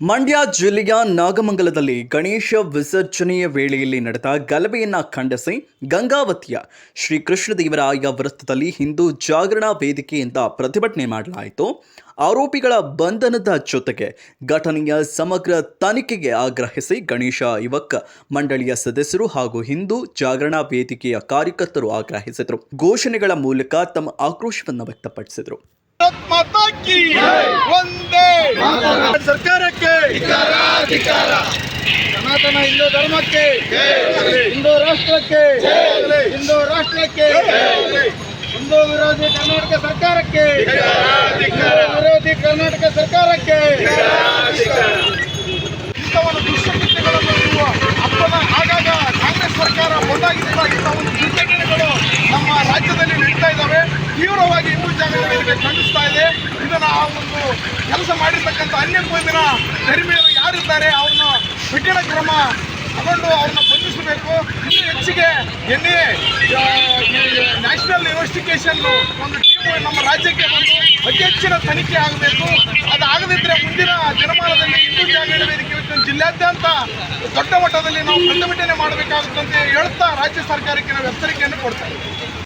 ಮಂಡ್ಯ ಜಿಲ್ಲೆಯ ನಾಗಮಂಗಲದಲ್ಲಿ ಗಣೇಶ ವಿಸರ್ಜನೆಯ ವೇಳೆಯಲ್ಲಿ ನಡೆದ ಗಲಭೆಯನ್ನ ಖಂಡಿಸಿ ಗಂಗಾವತಿಯ ಶ್ರೀ ಕೃಷ್ಣದೇವರಾಯ ವೃತ್ತದಲ್ಲಿ ಹಿಂದೂ ಜಾಗರಣಾ ವೇದಿಕೆಯಿಂದ ಪ್ರತಿಭಟನೆ ಮಾಡಲಾಯಿತು. ಆರೋಪಿಗಳ ಬಂಧನದ ಜೊತೆಗೆ ಘಟನೆಯ ಸಮಗ್ರ ತನಿಖೆಗೆ ಆಗ್ರಹಿಸಿ ಗಣೇಶ ಯುವಕ ಮಂಡಳಿಯ ಸದಸ್ಯರು ಹಾಗೂ ಹಿಂದೂ ಜಾಗರಣಾ ವೇದಿಕೆಯ ಕಾರ್ಯಕರ್ತರು ಆಗ್ರಹಿಸಿದರು. ಘೋಷಣೆಗಳ ಮೂಲಕ ತಮ್ಮ ಆಕ್ರೋಶವನ್ನು ವ್ಯಕ್ತಪಡಿಸಿದರು. ಮಾತಾ ಕಿ ವಂದೇ ಸರ್ಕಾರಕ್ಕೆ ಸನಾತನ ಹಿಂದೂ ಧರ್ಮಕ್ಕೆ ಹಿಂದೂ ರಾಷ್ಟ್ರಕ್ಕೆ ಹಿಂದೂ ವಿರೋಧಿ ಕರ್ನಾಟಕ ಸರ್ಕಾರಕ್ಕೆ ವಿರೋಧಿ ಕರ್ನಾಟಕ ಸರ್ಕಾರಕ್ಕೆ ಇಂಥವನ್ನು ದುಷ್ಟಕೃತ್ಯಗಳನ್ನು ಇರುವ ಹಬ್ಬದ ಆಗಾಗ ಕಾಂಗ್ರೆಸ್ ಸರ್ಕಾರ ಮುಂದಾಗಿರುವ ಇಂಥ ಒಂದು ದುರ್ಘಟನೆಗಳು ನಮ್ಮ ರಾಜ್ಯದಲ್ಲಿ ನಡೀತಾ ಇದ್ದಾವೆ. ತೀವ್ರವಾಗಿ ಹಿಂದೂ ಜಾಗರಣಾ ವೇದಿಕೆ ಖಂಡಿಸ್ತಾ ಇದೆ. ಇದನ್ನು ಆ ಒಂದು ಕೆಲಸ ಮಾಡಿರ್ತಕ್ಕಂಥ ಅನ್ಯ ಕೋಮಿನ ಧರ್ಮೀಯರು ಯಾರಿದ್ದಾರೆ ಅವ್ರನ್ನ ಕಠಿಣ ಕ್ರಮ ತಗೊಂಡು ಅವ್ರನ್ನ ಬಂಧಿಸಬೇಕು. ಇನ್ನೂ ಹೆಚ್ಚಿಗೆ ನ್ಯಾಷನಲ್ ಇನ್ವೆಸ್ಟಿಗೇಷನ್ ಒಂದು ಟೀಮು ನಮ್ಮ ರಾಜ್ಯಕ್ಕೆ ಬಂದು ಅತಿ ಹೆಚ್ಚಿನ ತನಿಖೆ ಆಗಬೇಕು. ಅದಾಗದಿದ್ದರೆ ಮುಂದಿನ ದಿನಮಾನದಲ್ಲಿ ಹಿಂದೂ ಜಾಗರಣಾ ವೇದಿಕೆ ಜಿಲ್ಲಾದ್ಯಂತ ದೊಡ್ಡ ಮಟ್ಟದಲ್ಲಿ ನಾವು ಪ್ರತಿಭಟನೆ ಮಾಡಬೇಕಾಗುತ್ತಂತೆ ಹೇಳ್ತಾ ರಾಜ್ಯ ಸರ್ಕಾರಕ್ಕೆ ನಾವು ಎಚ್ಚರಿಕೆಯನ್ನು ಕೊಡ್ತೇವೆ.